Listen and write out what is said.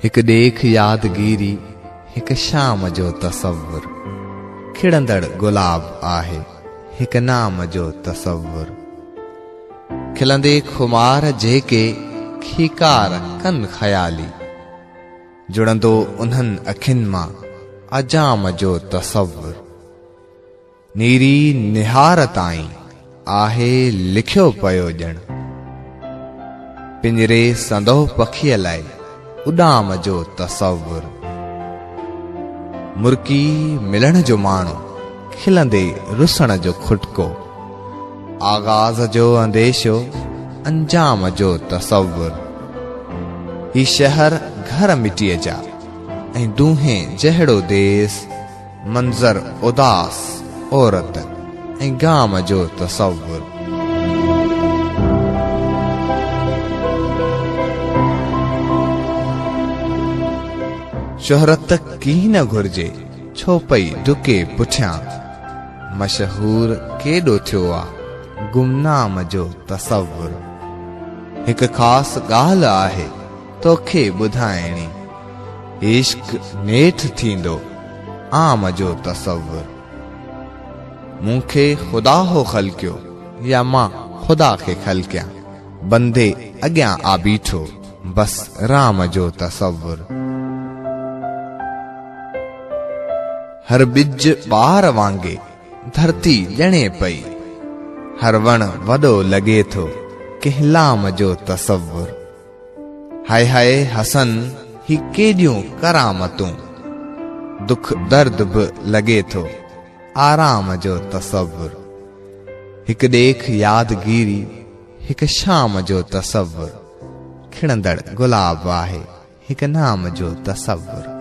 हिक ॾेख यादगिरी हिक शाम जो तसव्वुर, खिड़ंदड़ गुलाब आहे हिक नाम जो तसव्वुर। खिलंदे खुमार जेके खीकार कन ख़याली, जुड़ंदो उन्हनि अखियुनि मां अजाम जो तसव्वुर। नीरी निहार ताईं आहे लिखियो पियो ॼण, पिंजरे संदो पखीअ लाइ उॾाम जो तसव्वुर। मुर्की मिलण जो माण्हू खिलंदे रुसण जो खुटको, आगाज़ जो अंदेशो अंजाम जो तसव्वुर। ही शहर घर मिटीअ जा ऐं दूहें जहिड़ो देस, मंज़र उदास औरत ऐं गाम जो तसव्वुर। शोहरत की न घुर्जे छो पई डुके पुठियां, मशहूर केॾो थियो आ गुमनाम जो तसव्वुर। हिक ख़ासि ॻाल्हि आहे तोखे ॿुधाइणी, इश्क नेठ थींदो आम जो तसव्वुर। मूंखे ख़ुदा हो ख़लकियो या मां ख़ुदा खे ख़लकियां, बंदे अॻियां आ बीठो बस राम जो तसव्वुर। हर ॿिज ॿार वांगे धरती ॼणे पई, हर वण वॾो लॻे थो किहलाम जो तसव्वुर। हाय हाय हसन ही केॾियूं करामतूं, दुख दर्द बि लॻे थो आराम जो तसव्वुर। हिक ॾेख यादगिरी हिक शाम जो तसव्वुर, खिड़ंदड़ गुलाब आहे हिक नाम जो तसव्वुर।